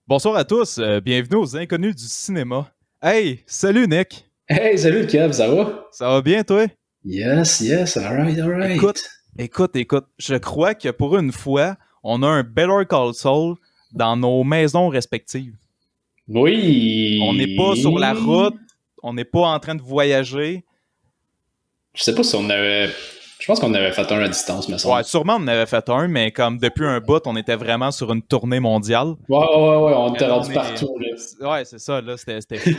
Bonsoir à tous, bienvenue aux Inconnus du cinéma. Hey, salut Nick! Hey, salut Kev, ça va? Ça va bien toi? Yes, alright, Écoute, alright. écoute, je crois que pour une fois, on a un Better Call Saul dans nos maisons respectives. On n'est pas sur la route, Oui. on n'est pas en train de voyager. Je sais pas si on avait. Je pense qu'on avait fait un à distance, me Ouais, semble. sûrement on en avait fait un, mais comme depuis un bout, on était vraiment sur une tournée mondiale. Ouais, on Mais était là, rendu partout, là. Ouais, c'est ça, là, c'était fou.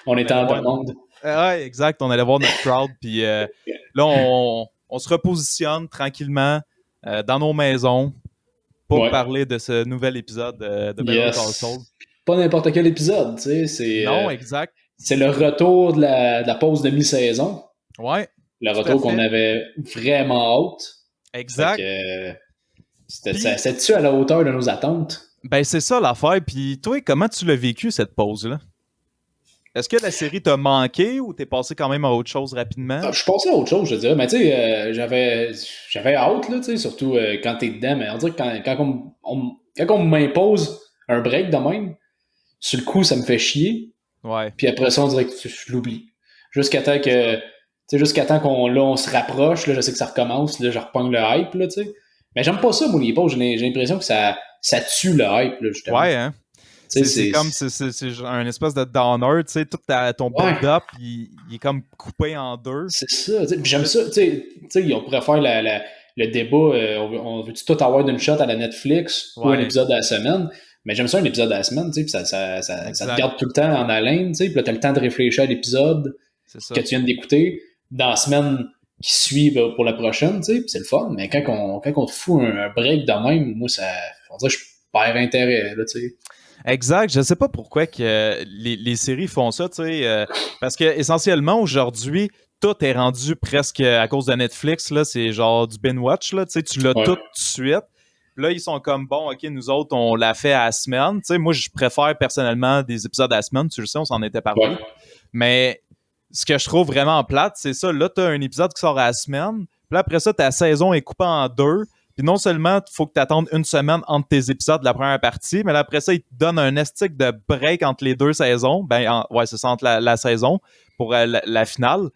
On On était allait en voir. demande. Ouais, exact. On allait voir notre crowd. Puis là, on se repositionne tranquillement dans nos maisons pour Ouais. parler de ce nouvel épisode de Better Call Saul. Yes. Pas n'importe quel épisode, tu sais. Non, exact. C'est le retour de la pause de mi-saison. Ouais, Le tout à retour qu'on fait. avait vraiment hâte. Fait que Exact. Puis, c'était-tu à la hauteur de nos attentes? ben, c'est ça l'affaire. Puis, toi, comment tu l'as vécu, cette pause-là? Est-ce que la série t'a manqué ou t'es passé quand même à autre chose rapidement? Je pensais à autre chose, je te dirais. Mais tu sais, j'avais hâte, là, tu sais, surtout quand t'es dedans. Mais on dirait que quand on m'impose un break de même, sur le coup, ça me fait chier. Ouais. Puis après ça, on dirait que je l'oublie. Jusqu'à temps que, tu sais, jusqu'à temps on se rapproche, là, je sais que ça recommence, là, je repogne le hype, là, tu sais. Mais j'aime pas ça, moi, les pauses. J'ai l'impression que ça tue le hype, là, justement. Ouais, hein? Tu sais, C'est comme, c'est un espèce de downer, tu sais, tout ton ouais, build-up, il est comme coupé en deux. c'est ça. Puis j'aime ça. Tu sais, on pourrait faire le débat. On veut-tu tout avoir d'une shot à la Netflix ou un Ouais, épisode à la semaine? Mais j'aime ça un épisode à la semaine, tu sais, puis ça te exact. garde tout le temps en haleine, tu sais, puis là, t'as le temps de réfléchir à l'épisode C'est que ça. tu viens d'écouter dans la semaine qui suit pour la prochaine, tu sais, puis c'est le fun. Mais quand on te fout un break de même, moi, on dirait que je perds intérêt, là, tu sais. Exact. Je sais pas pourquoi que les séries font ça, tu sais, parce que essentiellement aujourd'hui, tout est rendu presque à cause de Netflix, là, c'est genre du binge-watch, là, tu sais, tu l'as Ouais, tout de suite. Là, ils sont comme, bon, OK, nous autres, on l'a fait à la semaine. Tu sais, moi, je préfère personnellement des épisodes à la semaine, tu le sais, on s'en était ouais, parlé. Mais ce que je trouve vraiment plate, c'est ça. Là, tu as un épisode qui sort à la semaine. Puis là, après ça, ta saison est coupée en deux. Puis non seulement il faut que tu attendes une semaine entre tes épisodes de la première partie, mais là, après ça, ils te donnent un estique de break entre les deux saisons. Ouais, c'est ça, entre la saison pour la finale.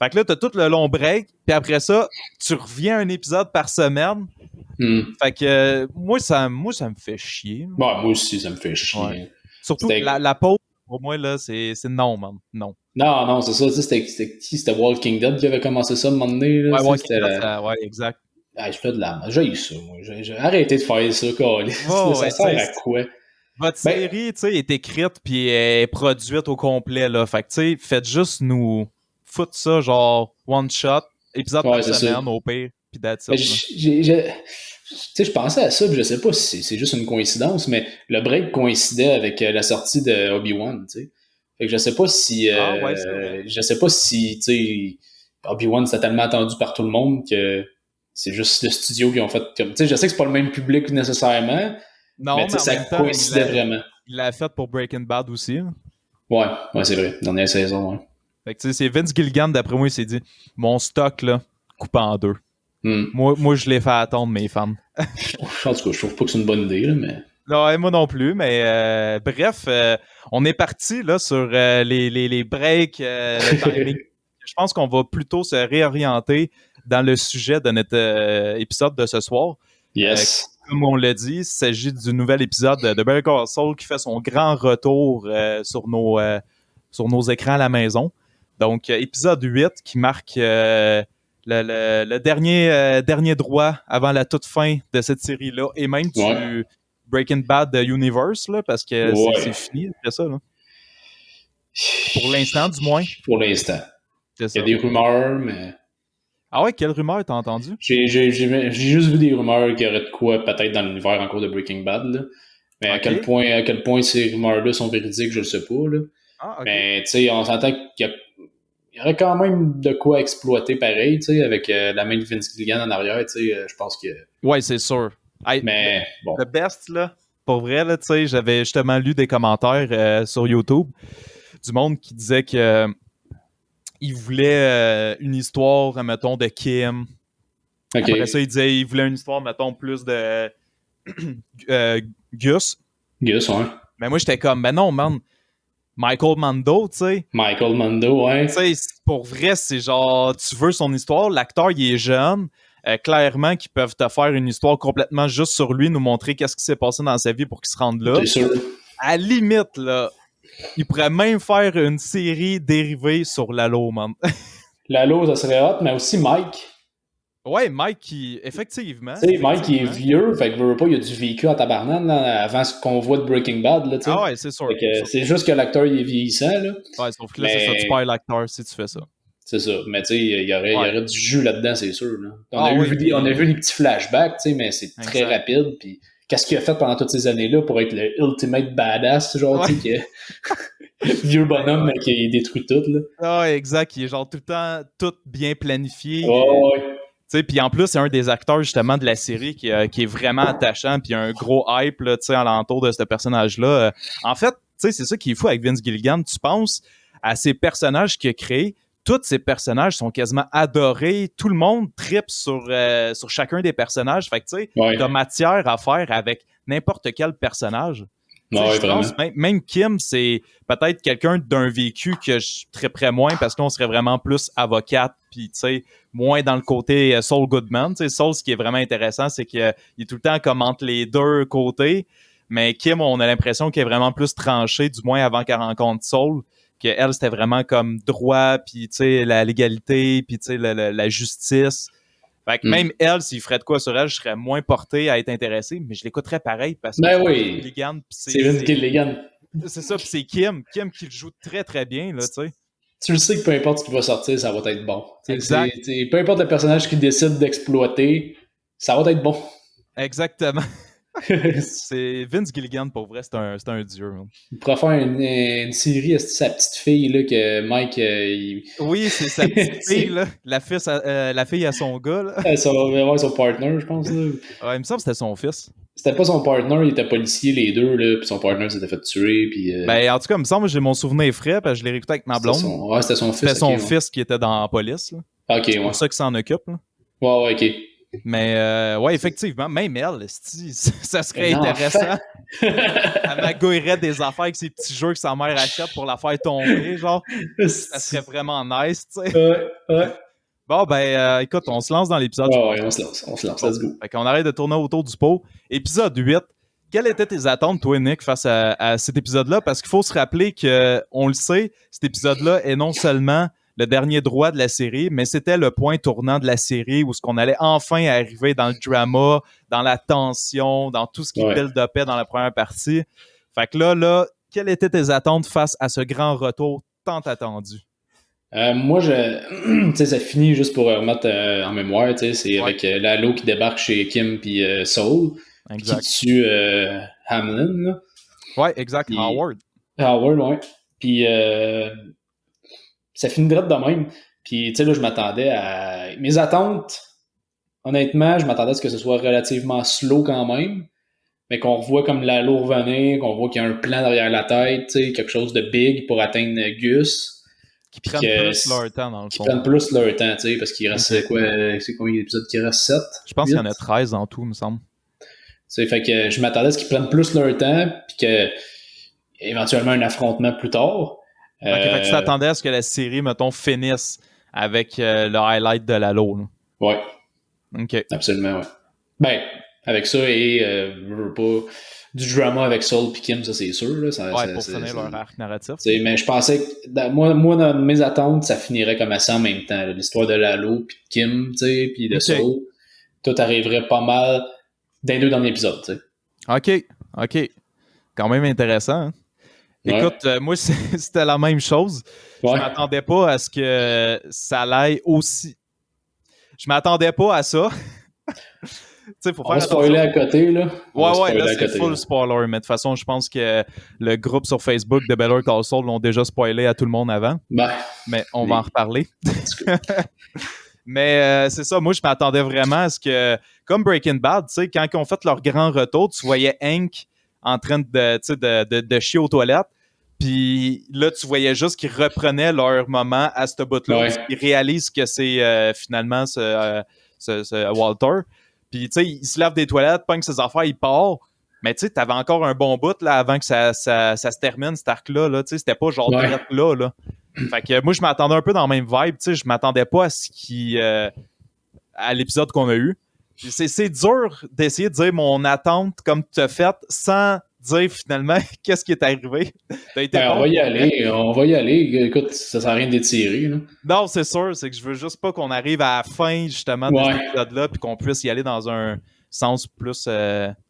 Fait que là, tu as tout le long break. Puis après ça, tu reviens à un épisode par semaine. hmm. Fait que moi, ça me fait chier. Ouais, moi aussi, ça me fait Ouais. chier. Surtout C'était la pause, pour moi, là, c'est non, man. Non. Non, c'est ça. Tu sais, c'était qui? C'était Walking Dead qui avait commencé ça à un moment donné. Là, Ouais, tu sais, Walking c'était Dead, la. ouais, exact. Ah, je fais de la. J'ai eu ça, moi. J'ai arrêté de faire ça, câlisse, là. Ouais, Ça ouais, tu sert sais, à quoi? votre Ben, série, tu sais, est écrite puis est produite au complet, là. Fait que, tu sais, faites juste nous foutre ça, genre, one shot, épisode ouais, par c'est ça. semaine, au pire, puis that's Ben, it, là. tu sais, je pensais à ça, puis je sais pas si c'est juste une coïncidence, mais le break coïncidait avec la sortie de Obi-Wan, tu sais. Fait que Ah, ouais, c'est vrai. je sais pas si, tu sais, Obi-Wan c'était tellement attendu par tout le monde que c'est juste le studio qui ont fait comme, tu sais, je sais que c'est pas le même public nécessairement, mais Non, tu sais, mais en ça même temps, coïncidait vraiment. il l'a fait pour Breaking Bad aussi, là. Ouais, ouais, c'est vrai, dernière saison, ouais. Fait que, tu sais, c'est Vince Gilligan, d'après moi, il s'est dit, mon stock, là, coupé en deux. Hmm. Moi, je l'ai fait attendre, mes fans. En tout cas, je trouve pas que c'est une bonne idée, là, mais. Non, ouais, moi non plus, mais bref, on est parti là sur les breaks, le timing. Je pense qu'on va plutôt se réorienter dans le sujet de notre épisode de ce soir. Euh, Yes. Comme on l'a dit, il s'agit du nouvel épisode de Better Call Saul qui fait son grand retour sur nos écrans à la maison. Donc, épisode 8 qui marque le dernier droit avant la toute fin de cette série-là et même Ouais. du Breaking Bad Universe, là, parce que c'est Ouais. fini après ça. Là. Pour l'instant, du moins. Pour l'instant. C'est Il y a ça. des rumeurs, mais. Ah ouais, quelle rumeur t'as entendu? J'ai juste vu des rumeurs qu'il y aurait de quoi peut-être dans l'univers encore de Breaking Bad, là. Mais OK. à quel point ces rumeurs-là sont véridiques, je le sais pas, là. Ah, OK. Mais, tu sais, on s'entend il y aurait quand même de quoi exploiter pareil, tu sais, avec la main de Vince Gilligan en arrière, tu sais, je pense que. Ouais, c'est sûr. Hey, Mais, bon. le best, là, pour vrai, là, tu sais, j'avais justement lu des commentaires sur YouTube du monde qui disait que il voulait une histoire, mettons, de Kim. OK. Après ça, il disait il voulait une histoire, mettons, plus de Gus. Gus, ouais. Mais moi, j'étais comme, ben non, man, Michael Mando, tu sais. Michael Mando, ouais. Tu sais, pour vrai, c'est genre, tu veux son histoire, l'acteur, il est jeune. Clairement, qu'ils peuvent te faire une histoire complètement juste sur lui, nous montrer qu'est-ce qui s'est passé dans sa vie pour qu'il se rende là. C'est sûr. À la limite, là, il pourrait même faire une série dérivée sur Lalo, man. Lalo, ça serait hot, mais aussi Mike. Ouais, Mike, effectivement. Tu sais, Mike, il est vieux, fait que veut pas, il a du vécu en tabarnane là, avant ce qu'on voit de Breaking Bad, là, tu sais. Ah ouais, c'est sûr. C'est juste que l'acteur, il est vieillissant, là. Ouais, sauf que là, c'est ça, tu perds l'acteur si tu fais ça. C'est ça, mais tu sais, il y aurait du jus là-dedans, c'est sûr, là. On a vu des petits flashbacks, tu sais, mais c'est très rapide, puis qu'est-ce qu'il a fait pendant toutes ces années-là pour être le ultimate badass, genre, tu sais, vieux bonhomme, mais qui détruit tout, là. Ah, exact, il est genre tout le temps, tout bien planifié. Ouais. Puis en plus, c'est un des acteurs justement de la série qui est vraiment attachant, puis il y a un gros hype là, alentour de ce personnage-là. En fait, c'est ça qui est fou avec Vince Gilligan. Tu penses à ces personnages qu'il a créés, tous ces personnages sont quasiment adorés. Tout le monde tripe sur chacun des personnages. Fait que tu sais, t'as matière à faire avec n'importe quel personnage. Ouais, je pense, même Kim, c'est peut-être quelqu'un d'un vécu que je triperais moins parce qu'on serait vraiment plus avocate, puis tu sais, moins dans le côté Saul Goodman. Tu sais, Saul, ce qui est vraiment intéressant, c'est qu'il est tout le temps comme entre les deux côtés. Mais Kim, on a l'impression qu'elle est vraiment plus tranchée, du moins avant qu'elle rencontre Saul, qu'elle, c'était vraiment comme droit, puis tu sais, la légalité, puis tu sais, la justice. Fait que même elle, s'il ferait de quoi sur elle, je serais moins porté à être intéressé, mais je l'écouterais pareil parce que c'est Vince Gilligan. C'est ça, puis c'est Kim qui le joue très très bien, là, tu sais. Tu le sais que peu importe ce qui va sortir, ça va être bon. Exact. Peu importe le personnage qu'il décide d'exploiter, ça va être bon. Exactement. C'est Vince Gilligan, pour vrai, c'est un dieu. Man. Il pourrait faire une série, c'est sa petite fille, là, que Mike... Oui, c'est sa petite fille, là. La fille à son gars, là. Son partner, je pense. Là. Ouais, il me semble que c'était son fils. C'était pas son partner, il était policier, les deux, là, puis son partner s'était fait tuer, puis... Ben, en tout cas, il me semble que j'ai mon souvenir frais, parce que je l'ai réécouté avec ma blonde. C'était son fils. C'était son fils qui était dans la police, là. Ok, c'est pour ça qu'il s'en occupe, là. Ouais, ok. Mais ouais, effectivement, même elle, ça serait intéressant. Elle magouillerait des affaires avec ses petits jeux que sa mère achète pour la faire tomber, genre. Ça serait vraiment nice, tu sais. Ouais. Bon, ben, écoute, on se lance dans l'épisode. Ouais, on se lance, let's go. Fait qu'on arrête de tourner autour du pot. Épisode 8. Quelles étaient tes attentes, toi, Nick, face à cet épisode-là? Parce qu'il faut se rappeler que, on le sait, cet épisode-là est non seulement le dernier droit de la série, mais c'était le point tournant de la série où ce qu'on allait enfin arriver dans le drama, dans la tension, dans tout ce qui build-upait dans la première partie. Fait que là, quelles étaient tes attentes face à ce grand retour tant attendu? Moi, tu sais, ça finit juste pour remettre en mémoire, tu sais, c'est avec Lalo qui débarque chez Kim puis Saul, qui tue Hamlin, là. Ouais, exact, puis, Howard, ouais. Puis ça finit direct de même. Puis, tu sais, là, je m'attendais à... Mes attentes, honnêtement, je m'attendais à ce que ce soit relativement slow quand même, mais qu'on revoit comme Lalo revenir, qu'on voit qu'il y a un plan derrière la tête, tu sais, quelque chose de big pour atteindre Gus. Qui prennent plus leur temps, dans le fond. Qui prennent plus leur temps, tu sais, parce qu'il reste c'est combien d'épisodes qu'il reste? 7? Je pense qu'il y en a 13 en tout, me semble. Tu sais, fait que je m'attendais à ce qu'ils prennent plus leur temps, puis que éventuellement un affrontement plus tard. Fait que tu t'attendais à ce que la série, mettons, finisse avec le highlight de Lalo. Là. Ouais. OK. Absolument, ouais. Ben, avec ça et pas du drama avec Saul et Kim, ça c'est sûr. Là, pour finir leur arc narratif. Mais je pensais que moi, dans mes attentes, ça finirait comme ça en même temps. Là, l'histoire de Lalo puis de Kim, puis de Saul. Tout arriverait pas mal dans les deux derniers épisodes. T'sais. OK. Quand même intéressant. Hein? Écoute, moi, c'était la même chose. Je m'attendais pas à ce que ça aille aussi... Je m'attendais pas à ça. Faut on va spoiler à côté, là. Ouais, là, c'est full spoiler. Mais de toute façon, je pense que le groupe sur Facebook de Better Call Saul l'ont déjà spoilé à tout le monde avant. Mais on va en reparler. Mais c'est ça, moi, je m'attendais vraiment à ce que, comme Breaking Bad, quand ils ont fait leur grand retour, tu voyais Hank en train de chier aux toilettes. Puis là, tu voyais juste qu'ils reprenaient leur moment à ce bout-là. Ils réalisent que c'est finalement ce Walter. Puis, tu sais, il se lave des toilettes, pogne ses affaires, il part. Mais tu sais, t'avais encore un bon bout là, avant que ça se termine, cet arc-là. Là, tu sais, c'était pas genre direct là. Fait que moi, je m'attendais un peu dans la même vibe. Tu sais, je m'attendais pas à ce qui... à l'épisode qu'on a eu. C'est dur d'essayer de dire mon attente comme tu as fait sans dire finalement qu'est-ce qui est arrivé. On va y aller. Écoute, ça sert à rien d'étirer. Là. Non, c'est sûr. C'est que je veux juste pas qu'on arrive à la fin justement de cet épisode-là puis qu'on puisse y aller dans un sens plus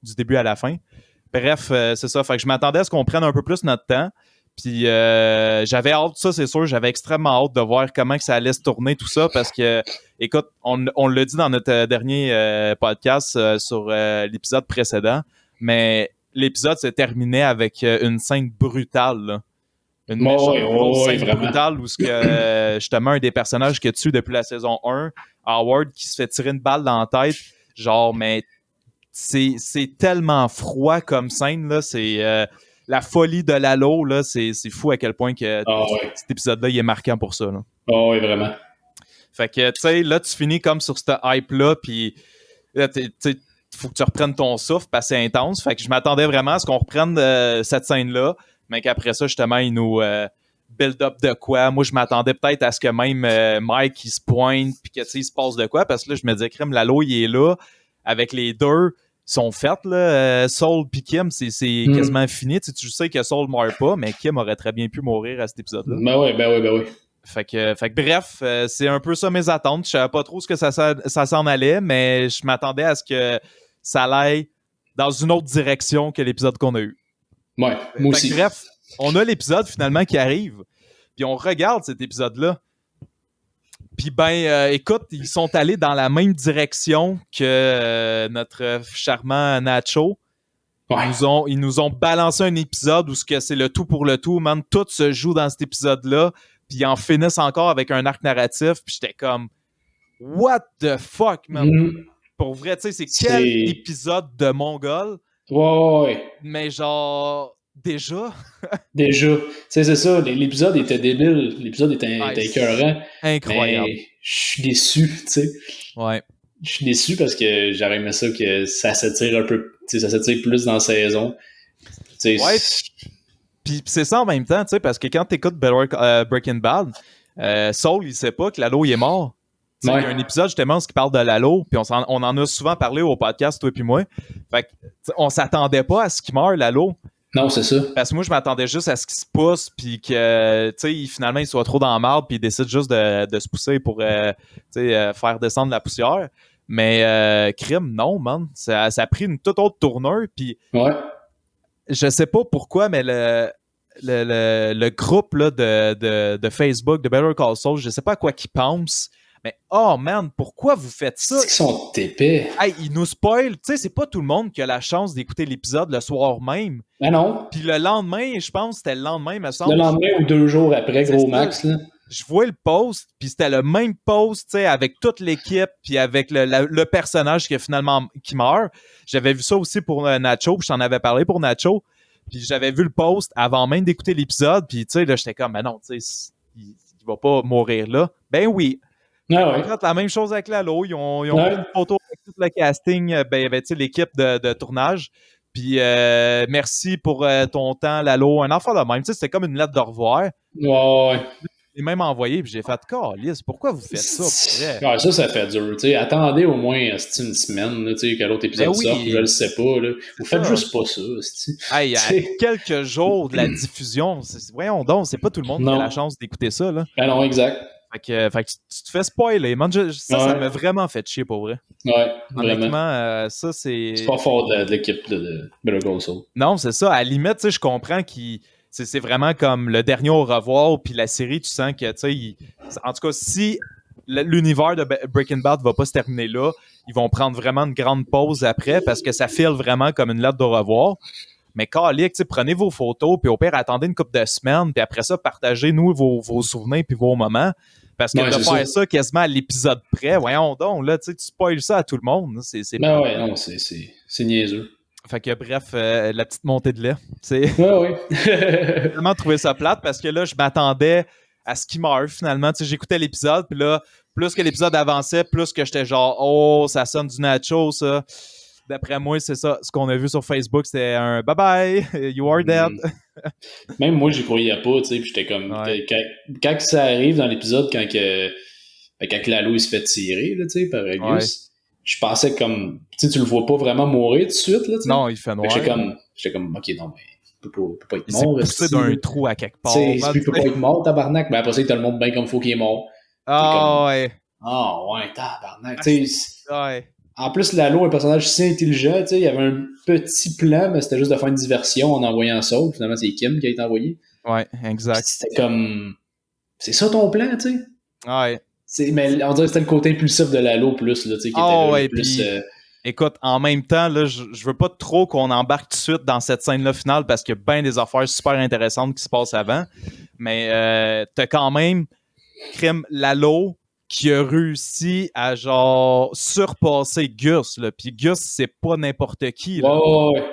du début à la fin. Bref, c'est ça. Fait que je m'attendais à ce qu'on prenne un peu plus notre temps. Puis j'avais hâte, ça c'est sûr, j'avais extrêmement hâte de voir comment que ça allait se tourner tout ça parce que, écoute, on l'a dit dans notre dernier podcast sur l'épisode précédent, mais l'épisode se terminait avec une scène brutale, là. Une scène brutale où justement un des personnages que tue depuis la saison 1, Howard, qui se fait tirer une balle dans la tête, genre, mais c'est tellement froid comme scène, là, c'est... la folie de Lalo, là, c'est fou à quel point que cet épisode-là, il est marquant pour ça. Oh oui, vraiment. Fait que, tu sais, là, tu finis comme sur cette hype-là, puis là, tu sais, faut que tu reprennes ton souffle, parce que c'est intense. Fait que je m'attendais vraiment à ce qu'on reprenne cette scène-là, mais qu'après ça, justement, il nous build up de quoi. Moi, je m'attendais peut-être à ce que même Mike, il se pointe, puis que, tu sais, il se passe de quoi, parce que là, je me disais, crème, Lalo, il est là, avec les deux... sont faites, là. Saul puis Kim, c'est quasiment fini. Tu sais que Saul meurt pas, mais Kim aurait très bien pu mourir à cet épisode-là. Ben oui. Fait que bref, c'est un peu ça mes attentes. Je savais pas trop ce que ça s'en allait, mais je m'attendais à ce que ça aille dans une autre direction que l'épisode qu'on a eu. Ouais, moi aussi. Bref, on a l'épisode finalement qui arrive, puis on regarde cet épisode-là. Puis écoute, ils sont allés dans la même direction que notre charmant Nacho. Ouais. Ils nous ont balancé un épisode où c'est le tout pour le tout, man. Tout se joue dans cet épisode-là. Puis ils en finissent encore avec un arc narratif. Puis j'étais comme, what the fuck, man? Pour vrai, tu sais, c'est quel épisode de Mongol? Ouais. Mais genre... Déjà? Déjà. C'est ça. L'épisode était débile. L'épisode était écœurant. Incroyable. Mais je suis déçu, tu sais. Ouais. Je suis déçu parce que j'aurais aimé ça que ça s'étire un peu, tu sais, ça s'étire plus dans la saison. Ouais. Puis c'est ça en même temps, tu sais, parce que quand t'écoutes Breaking Bad, Saul, il sait pas que Lalo, il est mort. Il y a un épisode justement qui parle de Lalo, puis on en a souvent parlé au podcast, toi et moi. Fait que on s'attendait pas à ce qu'il meure, Lalo. Non, c'est ça. Parce que moi, je m'attendais juste à ce qu'il se pousse, puis que, tu sais, finalement, il soit trop dans la marde, puis il décide juste de se pousser pour, faire descendre la poussière. Mais crime, non, man. Ça a pris une toute autre tournure, puis je sais pas pourquoi, mais le groupe là, de Facebook de Better Call Saul, je sais pas à quoi qu'ils pensent. Mais oh man, pourquoi vous faites ça? C'est qu'ils sont épais. Hey, ils nous spoilent. Tu sais, c'est pas tout le monde qui a la chance d'écouter l'épisode le soir même. Ben non. Puis le lendemain, je pense que c'était le lendemain, me semble. Le lendemain ou 2 jours après, gros max. Là. Je vois le post, puis c'était le même post, tu sais, avec toute l'équipe, puis avec le personnage qui meurt. J'avais vu ça aussi pour Nacho, puis je t'en avais parlé pour Nacho. Puis j'avais vu le post avant même d'écouter l'épisode, puis tu sais, là, j'étais comme, mais non, tu sais, il va pas mourir là. Ben oui. Ah Ils ont fait la même chose avec Lalo. Ils ont pris une photo avec tout le casting, l'équipe de tournage. Puis merci pour ton temps, Lalo. Un enfant de même. C'était comme une lettre de revoir. Ouais. Et même envoyé, puis j'ai fait Calice, pourquoi vous faites ça pour vrai? Ça fait dur. T'sais. Attendez au moins une semaine là, que l'autre épisode sorte. Je le sais pas. Là. Vous faites juste pas ça. Hey, à quelques jours de la diffusion, voyons donc, c'est pas tout le monde qui a la chance d'écouter ça. Là. Ben non, exact. Fait que tu te fais spoiler. Man, ça m'a vraiment fait chier pour vrai. Ouais, honnêtement, ça c'est. C'est pas fort de l'équipe de Better Call Saul. Non, c'est ça. À la limite, je comprends c'est vraiment comme le dernier au revoir, puis la série, tu sens que, en tout cas, si l'univers de Breaking Bad va pas se terminer là, ils vont prendre vraiment une grande pause après parce que ça file vraiment comme une lettre de revoir. Mais calique, prenez vos photos, puis au pire, attendez une couple de semaines, puis après ça, partagez-nous vos souvenirs puis vos moments. Parce que de faire ça quasiment à l'épisode près, voyons donc, là, tu spoil ça à tout le monde. C'est niaiseux. Fait que bref, la petite montée de lait. J'ai vraiment trouvé ça plate parce que là, je m'attendais à ce qu'il meure finalement. J'écoutais l'épisode, puis là, plus que l'épisode avançait, plus que j'étais genre, oh, ça sonne du Nacho, ça. D'après moi, c'est ça. Ce qu'on a vu sur Facebook, c'était un bye-bye, you are dead. Même moi, j'y croyais pas, tu sais, puis j'étais comme... Ouais. Quand ça arrive dans l'épisode, quand Lalo, il se fait tirer, là, tu sais, par Gus, je pensais comme... Tu sais, tu le vois pas vraiment mourir tout de suite, là, tu sais. Non, il fait noir. J'étais comme, OK, non, mais il peut pas être Il mort. s'est poussé d'un trou à quelque part. Tu sais, il peut pas être mort, tabarnak. Mais après ça, t'as le monde bien comme faut qu'il est mort. Ah ouais. Ah ouais, tabarnak. Tu sais, Ouais. en plus, Lalo, un personnage si intelligent, tu sais, il y avait un petit plan, mais c'était juste de faire une diversion en envoyant ça. Finalement, c'est Kim qui a été envoyé. Ouais, exact. Puis c'était comme... C'est ça ton plan, tu sais? Ouais. Mais on dirait que c'était le côté impulsif de Lalo plus, là, tu sais, qui était là, ouais, plus... puis, écoute, en même temps, là, je veux pas trop qu'on embarque tout de suite dans cette scène-là finale parce qu'il y a bien des affaires super intéressantes qui se passent avant. Mais t'as quand même Lalo qui a réussi à genre surpasser Gus. Là. Puis Gus, c'est pas n'importe qui. Là,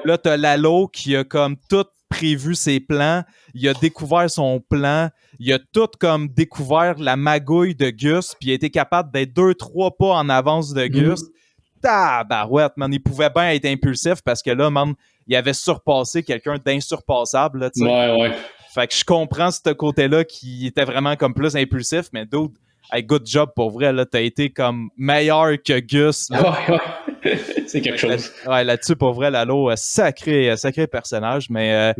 là t'as Lalo qui a comme tout prévu ses plans. Il a découvert son plan. Il a tout comme découvert la magouille de Gus. Puis il a été capable d'être 2-3 pas en avance de Gus. Tabarouette, man. Il pouvait bien être impulsif parce que là, man, il avait surpassé quelqu'un d'insurpassable. Là, ouais. Fait que je comprends ce côté-là qui était vraiment comme plus impulsif, mais dude, hey, good job pour vrai, là, t'as été comme meilleur que Gus. Là. Ouais. C'est quelque chose. Là-dessus, pour vrai, Lalo, sacré personnage, mais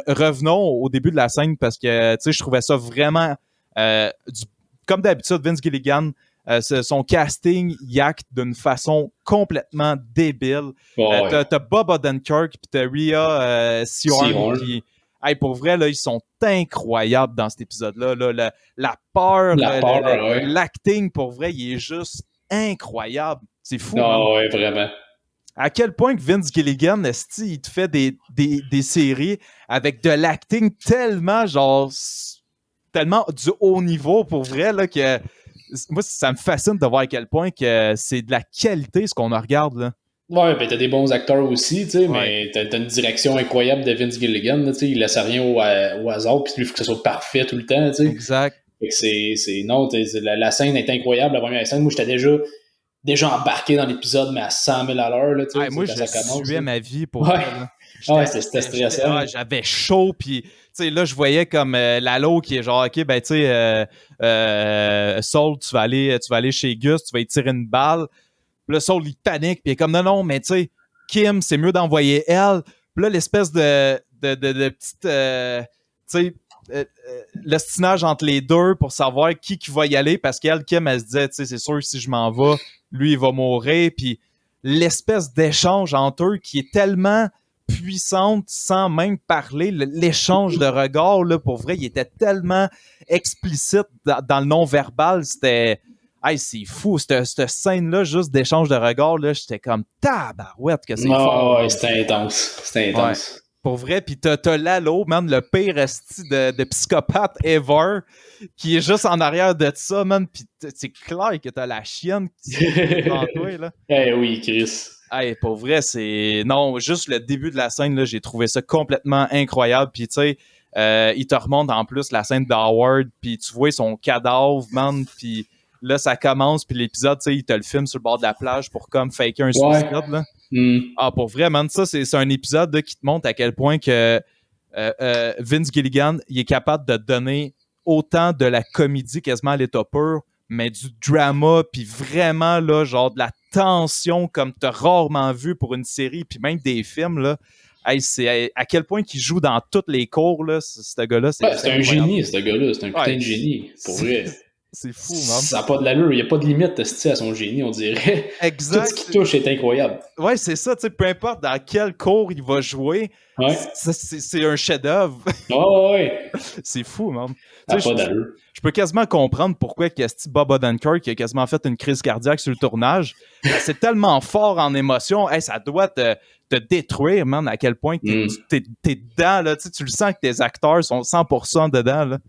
revenons au début de la scène parce que, tu sais, je trouvais ça vraiment, comme d'habitude, Vince Gilligan, son casting y acte d'une façon complètement débile. T'as Bob Odenkirk puis t'as Rhea Seehorn qui... Hey, pour vrai, là, ils sont incroyables dans cet épisode-là. Là, la peur, l'acting, pour vrai, il est juste incroyable. C'est fou. Ouais, vraiment. À quel point que Vince Gilligan, il te fait des séries avec de l'acting tellement, genre, tellement du haut niveau, pour vrai, là, que moi, ça me fascine de voir à quel point que c'est de la qualité, ce qu'on regarde, là. Ouais, ben t'as des bons acteurs aussi, tu sais, mais t'as une direction incroyable de Vince Gilligan, tu sais, il laisse rien au hasard, puis il faut que ça soit parfait tout le temps, tu sais. Exact. Fait que non, la scène est incroyable, la première scène. Moi, j'étais déjà embarqué dans l'épisode, mais à 100 000 à l'heure, là, tu sais. Moi, je suivais ma vie pour c'était stressant. J'avais chaud, puis, tu sais, là, je voyais comme Lalo qui est genre, OK, ben, tu sais, Saul, tu vas aller chez Gus, tu vas y tirer une balle. Puis là, Saul, il panique, puis il est comme, non, mais tu sais, Kim, c'est mieux d'envoyer elle. Puis là, l'espèce de petite, tu sais, l'estinage entre les deux pour savoir qui va y aller, parce qu'elle, Kim, elle se disait, tu sais, c'est sûr que si je m'en vais, lui, il va mourir. Puis l'espèce d'échange entre eux qui est tellement puissante sans même parler, l'échange de regards, là, pour vrai, il était tellement explicite dans le non-verbal, c'était... Hey, c'est fou, cette scène-là, juste d'échange de regards, là, j'étais comme tabarouette que c'est fort. Ouais, c'était intense. Ouais. Pour vrai, pis t'as Lalo, man, le pire esti de psychopathe ever, qui est juste en arrière de ça, man, pis c'est clair que t'as la chienne qui est devant toi, là. Oui, Chris. Hey, pour vrai, c'est... Non, juste le début de la scène, là, j'ai trouvé ça complètement incroyable, pis tu sais, il te remonte en plus la scène d'Howard, pis tu vois son cadavre, man, pis... Là, ça commence, puis l'épisode, tu sais, il te le filme sur le bord de la plage pour comme faker un suicide, là. Ah, pour vrai, man, ça, c'est un épisode là, qui te montre à quel point que Vince Gilligan, il est capable de donner autant de la comédie quasiment à l'état pur, mais du drama, puis vraiment, là, genre de la tension comme t'as rarement vu pour une série, puis même des films, là. Hey, c'est à quel point qu'il joue dans tous les cours, là, ce gars-là. C'est un génie, ce gars-là. C'est un putain de génie, pour vrai. C'est fou, man. Ça n'a pas de l'allure. Il n'y a pas de limite à son génie, on dirait. Exact. Tout ce qui touche est incroyable. Ouais, c'est ça. Tu sais, peu importe dans quel cours il va jouer, c'est un chef-d'œuvre. Ouais. C'est fou, man. Ça n'a pas d'allure. Je peux quasiment comprendre pourquoi Bob Odenkirk a quasiment fait une crise cardiaque sur le tournage. C'est tellement fort en émotion. Hey, ça doit te détruire, man, à quel point t'es dedans. Là. Tu le sens que tes acteurs sont 100% dedans. Là.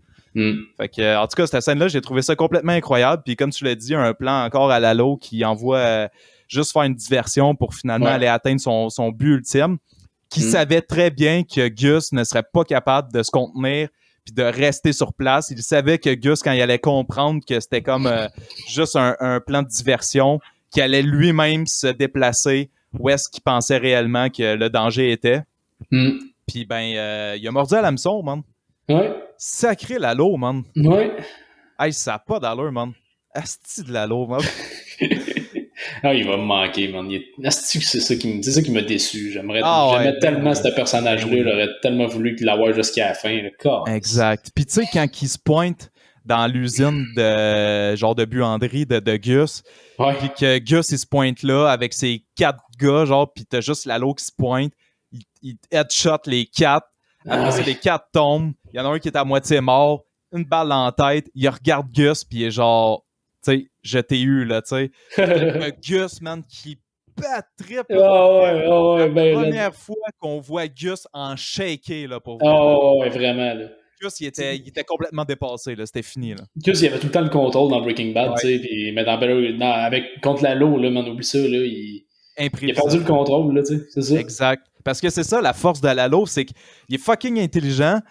Fait que, en tout cas, cette scène-là, j'ai trouvé ça complètement incroyable. Puis comme tu l'as dit, un plan encore à Lalo qui envoie juste faire une diversion pour finalement aller atteindre son but ultime, qui savait très bien que Gus ne serait pas capable de se contenir puis de rester sur place. Il savait que Gus, quand il allait comprendre que c'était comme juste un plan de diversion, qu'il allait lui-même se déplacer où est-ce qu'il pensait réellement que le danger était. Puis ben, il a mordu à l'hameçon, man. Ouais. Sacré Lalo, man. Ouais. Hey, ça n'a pas d'allure, man. Asti de Lalo, man. Ah, il va me manquer, man. C'est ça qui m'a déçu. J'aimais tellement oui. ce personnage-là. Oui. J'aurais tellement voulu l'avoir jusqu'à la fin. Exact. Puis tu sais, quand il se pointe dans l'usine de genre de buanderie de Gus, puis que Gus, il se pointe là avec ses 4 gars, genre, puis t'as juste Lalo qui se pointe, il headshot les 4. Après ça, les 4 tombent. Il y en a un qui est à moitié mort, une balle dans la tête. Il regarde Gus, puis il est genre, tu sais, je t'ai eu, là, tu sais. Gus, man, qui trip. La première fois qu'on voit Gus en shaker, là, pour vrai. Ouais, vraiment, là. Gus, il était complètement dépassé, là. C'était fini, là. Gus, il avait tout le temps le contrôle dans Breaking Bad, tu sais, mais contre Lalo, là, man, oublie ça, là, il a perdu le contrôle, là, tu sais, c'est ça. Exact. Parce que c'est ça, la force de Lalo, c'est qu'il est fucking intelligent,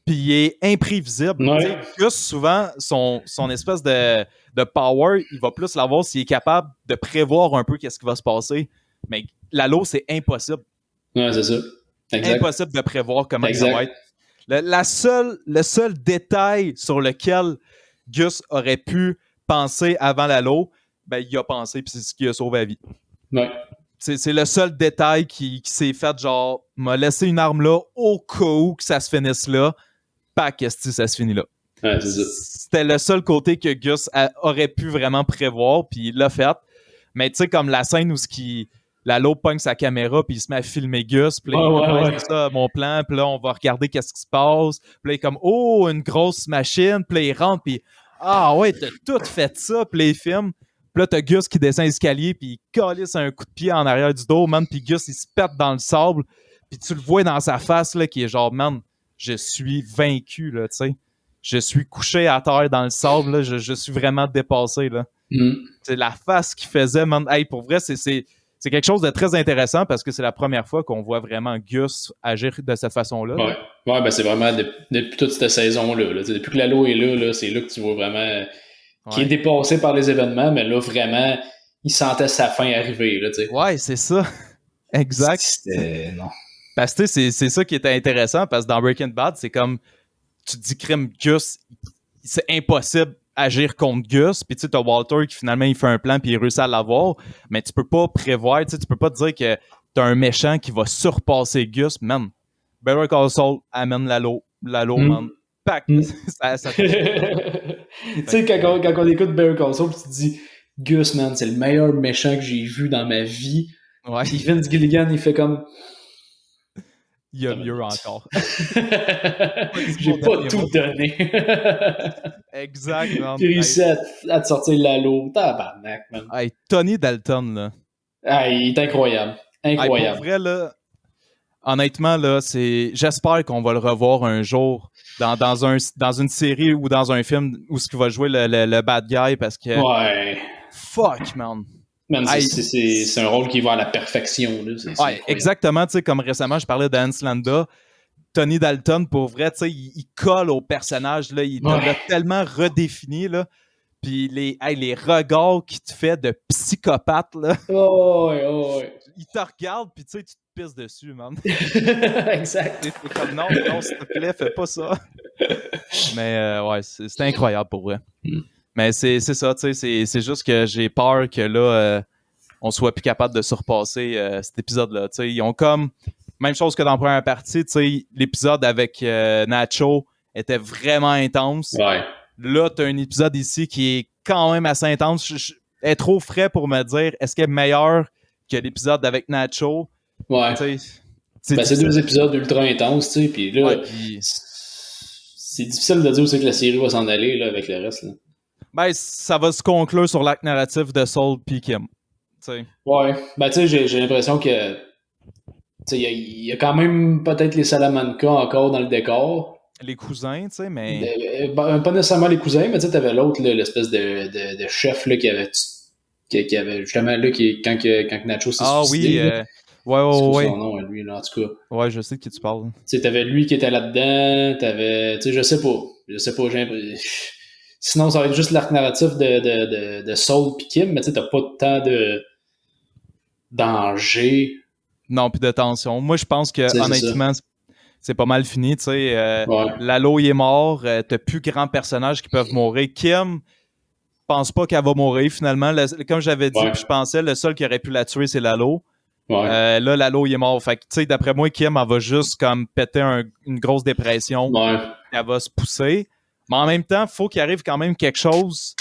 puis il est imprévisible. Ouais. Gus, souvent, son espèce de power, il va plus l'avoir s'il est capable de prévoir un peu qu'est-ce qui va se passer. Mais Lalo, c'est impossible. Ouais, c'est ça. Exact. Impossible de prévoir comment ça va être. Le seul détail sur lequel Gus aurait pu penser avant Lalo, ben, il a pensé, puis c'est ce qui a sauvé la vie. Ouais. C'est le seul détail qui s'est fait, genre, m'a laissé une arme là au cas où que ça se finisse là. Pas qu'est-ce que ça se finit là. Ouais, c'est ça. C'était le seul côté que Gus aurait pu vraiment prévoir, puis il l'a fait. Mais tu sais, comme la scène où Lalo pogne sa caméra, puis il se met à filmer Gus, puis là, c'est ça, mon plan, puis là, on va regarder qu'est-ce qui se passe. Puis là, il est comme, oh, une grosse machine, puis là, il rentre, puis ah ouais, t'as tout fait ça, puis là, il filme. Puis là, t'as Gus qui descend l'escalier, puis il calisse un coup de pied en arrière du dos, man, puis Gus, il se pète dans le sable, puis tu le vois dans sa face, là, qui est genre, man, je suis vaincu, là, tu sais. Je suis couché à terre dans le sable, là, je suis vraiment dépassé, là. C'est la face qu'il faisait, man. Hey, pour vrai, c'est quelque chose de très intéressant parce que c'est la première fois qu'on voit vraiment Gus agir de cette façon-là. Ouais, ben c'est vraiment depuis toute cette saison-là. Là. Depuis que Lalo est là, c'est là que tu vois vraiment qu'il est dépassé par les événements, mais là, vraiment, il sentait sa fin arriver. Là, t'sais. Ouais, c'est ça. Exact. Non. Parce que c'est ça qui était intéressant parce que dans Breaking Bad, c'est comme tu te dis crime Gus, c'est impossible agir contre Gus, puis tu sais, t'as Walter qui finalement il fait un plan puis il réussit à l'avoir, mais tu peux pas prévoir, tu peux pas te dire que t'as un méchant qui va surpasser Gus, man. Better Call Saul amène Lalo, man. Pack! Ça tu sais, quand on écoute Better Call Saul, tu te dis Gus, man, c'est le meilleur méchant que j'ai vu dans ma vie. Ouais. Puis Vince Gilligan, il fait comme il y a mieux encore. J'ai pas tout donné. Exact, man. J'ai réussi à te sortir Lalo. Tabarnak, man. Hey, Tony Dalton, là. Il est incroyable. Incroyable. Hey, pour vrai, là, honnêtement, là, j'espère qu'on va le revoir un jour dans une série ou dans un film où ce qu'il va jouer le bad guy parce que... Ouais. Fuck, man. Man, c'est un rôle qui va à la perfection. Là. Ouais, exactement. Tu sais, comme récemment, je parlais d'Hans Landa. Tony Dalton, pour vrai, tu sais, il colle au personnage. Là, il l'a tellement redéfini. Là. Puis les regards qu'il te fait de psychopathe. Là. Ouais. Il te regarde, puis tu sais, tu te pisses dessus, man. Exact. C'est comme non, s'il te plaît, fais pas ça. Mais ouais, c'est incroyable pour vrai. Mais c'est ça, tu sais, c'est juste que j'ai peur que là, on soit plus capable de surpasser cet épisode-là. Tu sais, ils ont comme, même chose que dans la première partie, tu sais, l'épisode avec Nacho était vraiment intense. Ouais. Là, t'as un épisode ici qui est quand même assez intense. Est trop frais pour me dire, est-ce qu'il est meilleur que l'épisode avec Nacho? Ouais. C'est 2 épisodes ultra intenses, tu sais, puis là, c'est difficile de dire où c'est que la série va s'en aller là, avec le reste. Là. Ben, ça va se conclure sur l'acte narratif de Saul et Kim. T'sais. Ouais, ben tu sais, j'ai l'impression que il y a quand même peut-être les Salamanca encore dans le décor. Les cousins, tu sais, mais... pas nécessairement les cousins, mais tu sais, t'avais l'autre, l'espèce de chef là, qui avait justement là, quand Nacho s'est suicidé. Ah oui, ouais. Son nom, lui, là, en tout cas. Ouais, je sais de qui tu parles. Tu sais, t'avais lui qui était là-dedans, tu sais, je sais pas, sinon, ça va être juste l'arc narratif de Saul pis Kim, mais tu sais, t'as pas tant danger. Non, puis de tension. Moi, je pense que, honnêtement, c'est pas mal fini, tu sais. Lalo, il est mort. T'as plus grands personnages qui peuvent mourir. Kim, pense pas qu'elle va mourir, finalement. Comme j'avais dit, puis je pensais, le seul qui aurait pu la tuer, c'est Lalo. Là, Lalo, il est mort. Fait que, tu sais, d'après moi, Kim, elle va juste comme péter une grosse dépression. Elle va se pousser. Mais en même temps, il faut qu'il arrive quand même quelque chose.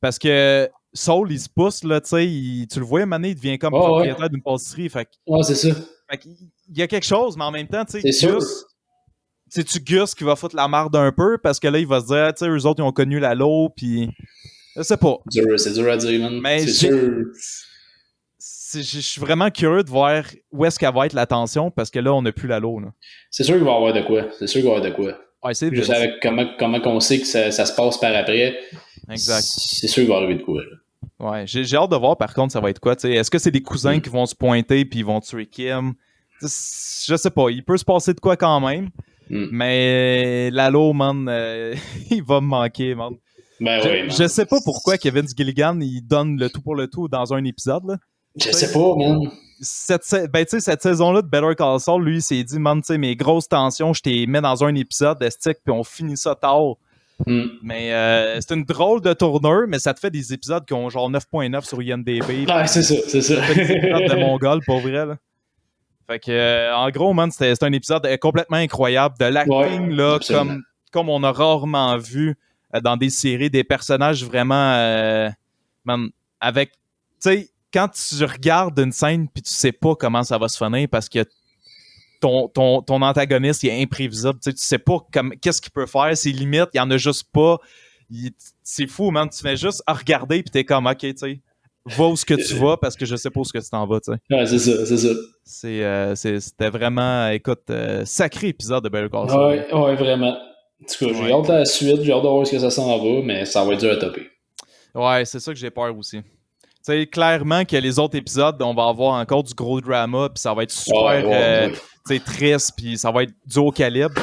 Parce que Saul, il se pousse, là, tu sais. Tu le vois, à un moment donné, il devient comme propriétaire d'une pâtisserie. Fait que, c'est ça. Fait qu'il y a quelque chose, mais en même temps, tu sais, Gus, c'est-tu Gus qui va foutre la marde un peu? Parce que là, il va se dire, tu sais, eux autres, ils ont connu Lalo, puis je sais pas. C'est dur à dire, man. Mais c'est sûr. Je suis vraiment curieux de voir où est-ce qu'elle va être la tension, parce que là, on n'a plus Lalo. Là. C'est sûr qu'il va y avoir de quoi. C'est sûr qu'il va y avoir de quoi. Ouais, c'est juste avec comment on sait que ça se passe par après. Exact. C'est sûr qu'il va arriver de quoi. Là. Ouais, j'ai hâte de voir, par contre, ça va être quoi. T'sais. Est-ce que c'est des cousins qui vont se pointer puis ils vont tuer Kim? Je sais pas. Il peut se passer de quoi quand même. Mais Lalo, man, il va me manquer, man. Je sais pas pourquoi Kevin Gilligan, il donne le tout pour le tout dans un épisode. Là. Je sais pas, man. Cette saison-là de Better Call Saul, lui, il s'est dit, man, mes grosses tensions, je t'ai mis dans un épisode d'Estique, puis on finit ça tard. Mais c'est une drôle de tourneur, mais ça te fait des épisodes qui ont genre 9.9 sur IMDb. Ouais, c'est ça. Ça fait des épisodes de Mongol, pour vrai. Là. Fait que, en gros, man, c'était un épisode complètement incroyable. De l'acting, là, comme on a rarement vu dans des séries, des personnages vraiment, man, avec, tu sais, quand tu regardes une scène puis tu sais pas comment ça va se finir parce que ton antagoniste il est imprévisible, tu sais pas qu'est-ce qu'il peut faire, ses limites, il y en a juste pas. C'est fou, man. Tu fais juste à regarder puis t'es comme, ok, tu sais, va où ce que tu vas parce que je sais pas où ce que tu t'en vas, tu sais. Ouais, c'est ça. C'était vraiment, écoute, sacré épisode de Better Call Saul. Ouais, vraiment. En tout cas, j'ai hâte à la suite, j'ai hâte de voir où ce que ça s'en va, mais ça va être dur à topper. Ouais, c'est ça que j'ai peur aussi. Tu sais, clairement que les autres épisodes, on va avoir encore du gros drama, puis ça va être super triste, puis ça va être du haut calibre.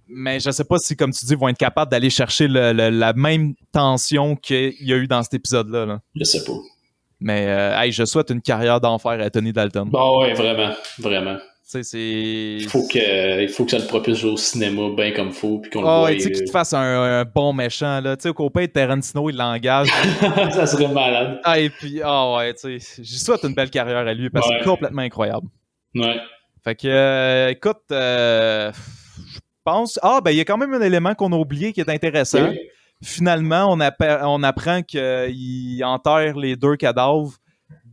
Mais je sais pas si, comme tu dis, ils vont être capables d'aller chercher la même tension qu'il y a eu dans cet épisode-là. Là. Je sais pas. Mais hey, je souhaite une carrière d'enfer à Tony Dalton. Bon, ouais, vraiment, vraiment. Il faut que ça le propulse au cinéma bien comme faut puis qu'on le voit. Tu sais qu'il te fasse un bon méchant là, tu sais au copain de Tarantino il l'engage. Ça serait malade. Et puis ouais, tu sais, j'y souhaite une belle carrière à lui parce que c'est complètement incroyable. Ouais. Fait que écoute, je pense il y a quand même un élément qu'on a oublié qui est intéressant. Oui. Finalement, on apprend qu'il enterre les 2 cadavres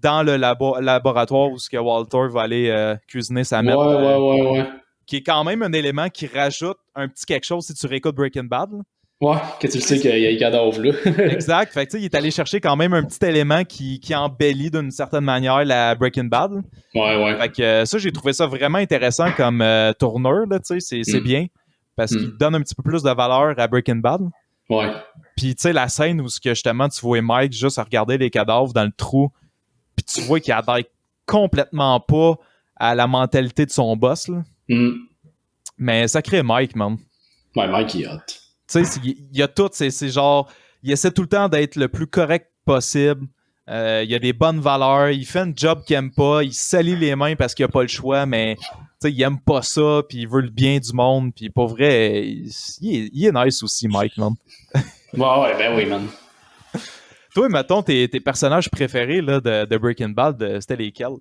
dans le laboratoire où Walter va aller cuisiner sa mère. Ouais. Qui est quand même un élément qui rajoute un petit quelque chose si tu réécoutes Breaking Bad. Là. Ouais, que tu le sais qu'il y a les cadavres là. Exact. Fait que il est allé chercher quand même un petit élément qui embellit d'une certaine manière la Breaking Bad. Ouais. Fait que ça, j'ai trouvé ça vraiment intéressant comme tourneur. Là, c'est bien. Parce qu'il donne un petit peu plus de valeur à Breaking Bad. Ouais. Puis tu sais, la scène où justement tu vois Mike juste à regarder les cadavres dans le trou. Puis tu vois qu'il adhère complètement pas à la mentalité de son boss. Là. Mais ça crée Mike, man. Ouais, Mike, il est hot. Tu sais, il y a tout. C'est genre, il essaie tout le temps d'être le plus correct possible. Il a des bonnes valeurs. Il fait un job qu'il aime pas. Il salit les mains parce qu'il a pas le choix, mais tu sais, il aime pas ça. Puis il veut le bien du monde. Puis pour vrai, il est nice aussi, Mike, man. Ouais, ben oui, man. Toi, mettons, tes personnages préférés là, de Breaking Bad, c'était lesquels?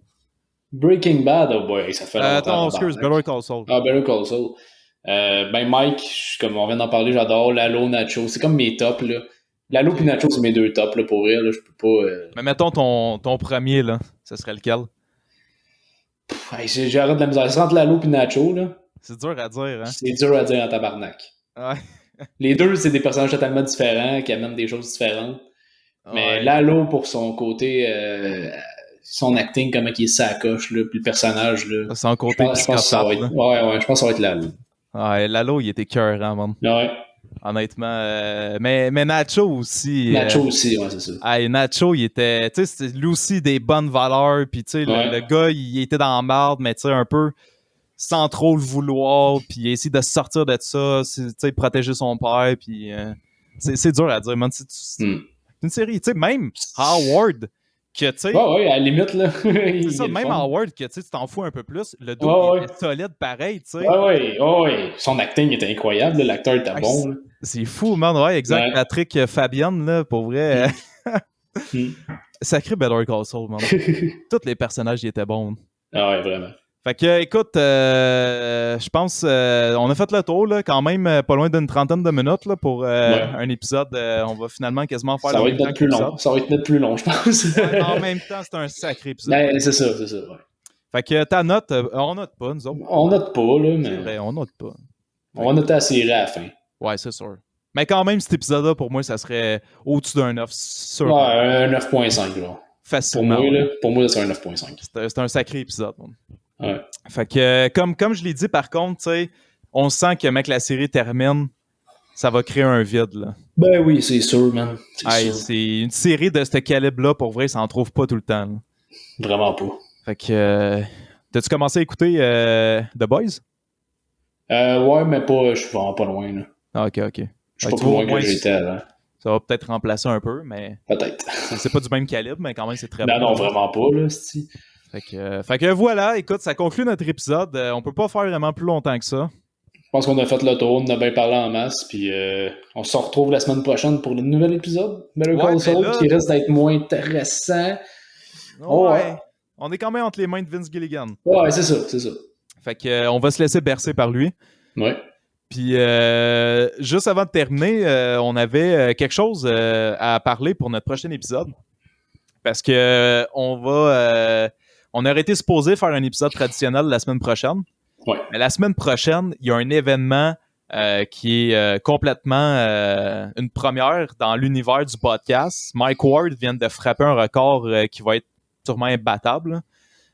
Breaking Bad, oh boy, ça fait longtemps. Attends, excuse, Better Call Saul. Ah, Better Call Saul. Mike, comme on vient d'en parler, j'adore. Lalo, Nacho, c'est comme mes tops, là. Lalo et Nacho, c'est mes 2 tops, là, pour vrai, là, je peux pas... Mais mettons ton premier, là, ce serait lequel? J'arrête de la misère. C'est entre Lalo et Nacho, là. C'est dur à dire, hein? C'est dur à dire en tabarnak. Ouais. Les 2, c'est des personnages totalement différents, qui amènent des choses différentes. Mais Lalo, pour son côté... son acting, comment il est sacoche, là, puis le personnage, là. Son côté je pense que ça va être... Ouais, je pense que ça va être Lalo. Ouais, Lalo, il était écœurant, man. Ouais. Honnêtement. Mais Nacho aussi. Nacho aussi, ouais, c'est ça. Nacho, il était... Tu sais, lui aussi des bonnes valeurs, puis tu sais, le gars, il était dans la marde, mais tu sais, un peu sans trop le vouloir, puis il a essayé de sortir de ça, tu sais, protéger son père, puis c'est dur à dire, man. C'est une série, tu sais, même Howard... que, tu sais... Ouais, à la limite, là. C'est ça, même Howard, que tu t'en fous un peu plus, le dos il était solide pareil, tu sais. Ouais. Son acting était incroyable, l'acteur était bon. Là. C'est fou, man. Ouais, exact. Ouais. Patrick Fabienne, là, pour vrai. Sacré Better Call Saul, man. Tous les personnages, ils étaient bons. Ah ouais, vraiment. Fait que, écoute, je pense on a fait le tour, là, quand même, pas loin d'une trentaine de minutes là, pour un épisode. On va finalement quasiment faire ça va être notre plus long. Ça va être notre plus long, je pense. En même temps, c'est un sacré épisode. Ben, c'est ça, ouais. Fait que ta note, on note pas, nous autres. On note pas, là, mais... C'est vrai, on note pas. On va noter la série à la fin. Ouais, c'est sûr. Mais quand même, cet épisode-là, pour moi, ça serait au-dessus d'un 9, sûr. Ouais, un 9.5, là. Facilement. Pour moi, c'est un 9.5. C'est un sacré épisode, man. Ouais. Fait que, comme je l'ai dit, par contre, tu sais, on sent que, mec, la série termine, ça va créer un vide, là. Ben oui, c'est sûr, man. C'est une série de ce calibre-là, pour vrai, ça en trouve pas tout le temps, là. Vraiment pas. Fait que, t'as-tu commencé à écouter The Boys? Ouais, mais pas, je suis vraiment pas loin, là. Ah, ok. Je suis pas plus loin que j'étais avant. Ça va peut-être remplacer un peu, mais... Peut-être. C'est pas du même calibre, mais quand même, c'est très bon. Non, vraiment pas, là, c'ti. Fait que voilà, écoute, ça conclut notre épisode. On peut pas faire vraiment plus longtemps que ça. Je pense qu'on a fait le tour, on a bien parlé en masse, puis on se retrouve la semaine prochaine pour le nouvel épisode Better Call Saul, qui risque d'être moins intéressant. Ouais. On est quand même entre les mains de Vince Gilligan. Ouais, c'est ça. Fait que on va se laisser bercer par lui. Ouais. Puis juste avant de terminer, on avait quelque chose à parler pour notre prochain épisode. Parce que on aurait été supposé faire un épisode traditionnel la semaine prochaine. Ouais. Mais la semaine prochaine, il y a un événement qui est complètement une première dans l'univers du podcast. Mike Ward vient de frapper un record qui va être sûrement imbattable.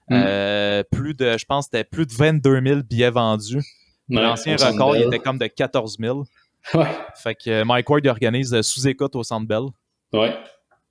Je pense que c'était plus de 22 000 billets vendus. Ouais, l'ancien record, il était comme de 14 000. Ouais. Fait que Mike Ward organise sous-écoute au Centre Bell. Ouais.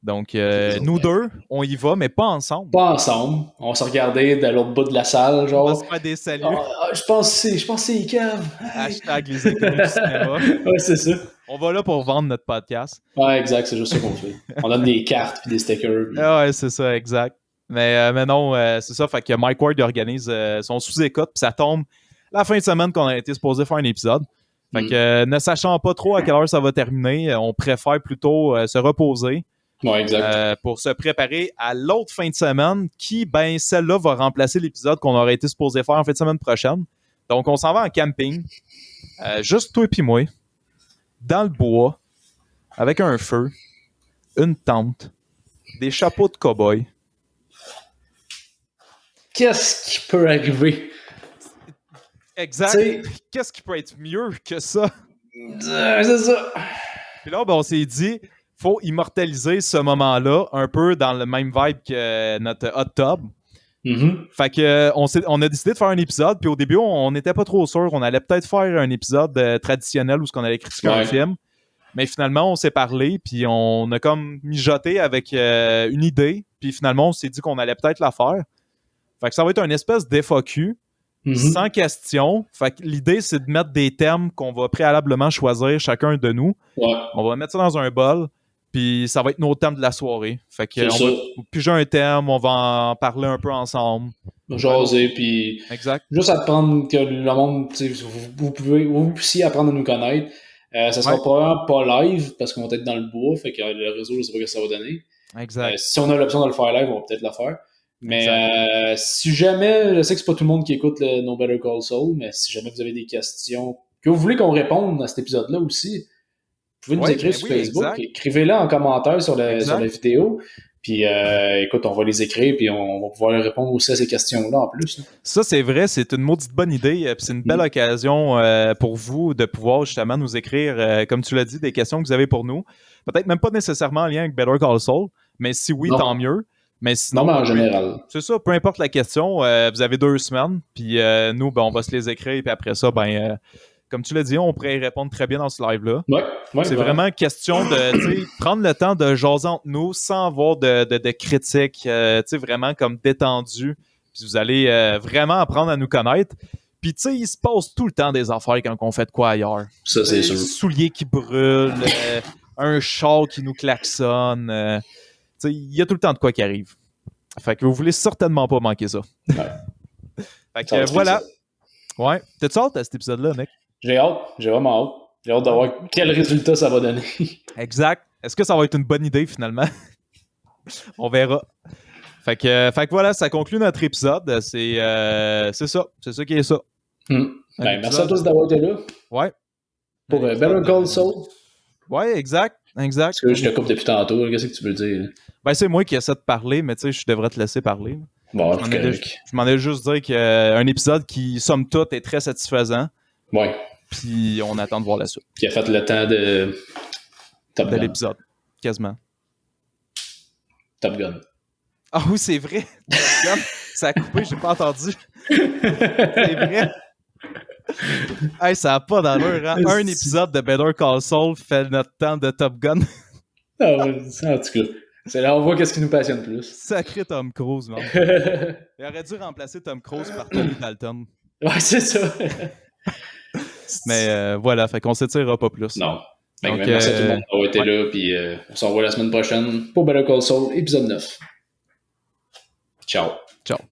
Donc, nous deux, on y va, mais pas ensemble. Pas ensemble. On s'est regardé de l'autre bout de la salle, genre. On va se faire des saluts. Je pense que c'est Kev. Hashtag les inconnus du cinéma. Ouais, c'est ça. On va là pour vendre notre podcast. Ouais, exact, c'est juste ça qu'on fait. On donne des cartes et des stickers. Puis... Ouais, c'est ça, exact. Mais non, c'est ça. Fait que Mike Ward organise son sous-écoute, puis ça tombe la fin de semaine qu'on a été supposé faire un épisode. Fait que ne sachant pas trop à quelle heure ça va terminer, on préfère plutôt se reposer. Ouais, exact. Pour se préparer à l'autre fin de semaine qui, ben, celle-là va remplacer l'épisode qu'on aurait été supposé faire en fin de semaine prochaine. Donc, on s'en va en camping, juste toi et puis moi, dans le bois, avec un feu, une tente, des chapeaux de cow-boy. Qu'est-ce qui peut arriver? Exact. T'sais, qu'est-ce qui peut être mieux que ça? C'est ça. Puis là, ben, on s'est dit, faut immortaliser ce moment-là un peu dans le même vibe que notre hot tub. Mm-hmm. Fait que on a décidé de faire un épisode, puis au début, on n'était pas trop sûr. On allait peut-être faire un épisode traditionnel où on allait critiquer un film. Mais finalement, on s'est parlé, puis on a comme mijoté avec une idée. Puis finalement, on s'est dit qu'on allait peut-être la faire. Fait que ça va être une espèce d'FAQ, sans question. Fait que l'idée, c'est de mettre des thèmes qu'on va préalablement choisir chacun de nous. Ouais. On va mettre ça dans un bol. Puis ça va être nos thèmes de la soirée. Fait que on va piger un thème, on va en parler un peu ensemble. Jaser, puis exact. Juste apprendre que le monde, vous puissiez apprendre à nous connaître. Ça sera probablement pas live, parce qu'on va être dans le bois, fait que le réseau, je sais pas ce que ça va donner. Exact. Si on a l'option de le faire live, on va peut-être le faire. Mais si jamais, je sais que c'est pas tout le monde qui écoute le No Better Call Saul, mais si jamais vous avez des questions, que vous voulez qu'on réponde à cet épisode-là aussi, vous pouvez nous écrire sur Facebook. Écrivez-les en commentaire sur la vidéo. Puis, écoute, on va les écrire puis on va pouvoir répondre aussi à ces questions-là en plus. Ça, c'est vrai. C'est une maudite bonne idée. Puis c'est une belle occasion pour vous de pouvoir justement nous écrire, comme tu l'as dit, des questions que vous avez pour nous. Peut-être même pas nécessairement en lien avec Better Call Saul, mais si oui, tant mieux. Mais sinon, en général. C'est ça, peu importe la question, vous avez 2 semaines. Puis nous, ben, on va se les écrire. Puis après ça, ben... comme tu l'as dit, on pourrait y répondre très bien dans ce live-là. C'est vraiment question de prendre le temps de jaser entre nous sans avoir de critiques, vraiment comme détendu. Puis vous allez vraiment apprendre à nous connaître. Puis tu sais, il se passe tout le temps des affaires quand on fait de quoi ailleurs. Ça, c'est sûr. Des souliers qui brûlent, un char qui nous klaxonne. Il y a tout le temps de quoi qui arrive. Fait que vous voulez certainement pas manquer ça. Ouais. Fait que voilà. Ouais. T'as-tu hâte à cet épisode-là, mec? J'ai hâte. J'ai vraiment hâte. J'ai hâte de voir quel résultat ça va donner. Exact. Est-ce que ça va être une bonne idée, finalement? On verra. Fait que voilà, ça conclut notre épisode. C'est ça. C'est ça qui est ça. Ben, merci à tous d'avoir été là. Ouais. Pour Better Call Saul. Ouais, exact. Parce que je te coupe depuis tantôt. Qu'est-ce que tu veux dire? Ben, c'est moi qui essaie de parler, mais tu sais, je devrais te laisser parler. Bon, je m'en ai juste dire qu'un épisode qui, somme toute, est très satisfaisant. Ouais. Puis on attend de voir la suite. Qui a fait le temps de Top Gun. L'épisode. Quasiment. Top Gun. Ah oui, c'est vrai. Top Gun. Ça a coupé, j'ai pas entendu. C'est vrai. Hey, ça n'a pas d'allure, hein? Un épisode de Better Call Saul fait notre temps de Top Gun. Ah ouais, en tout cas. C'est là on voit qu'est-ce qui nous passionne plus. Sacré Tom Cruise, man. Il aurait dû remplacer Tom Cruise par Tony Dalton. Ouais, c'est ça. Mais voilà, fait qu'on s'étirera pas plus. Non. Donc, merci à tout le monde d'avoir été là, puis on se revoit la semaine prochaine pour Better Call Saul, épisode 9. Ciao. Ciao.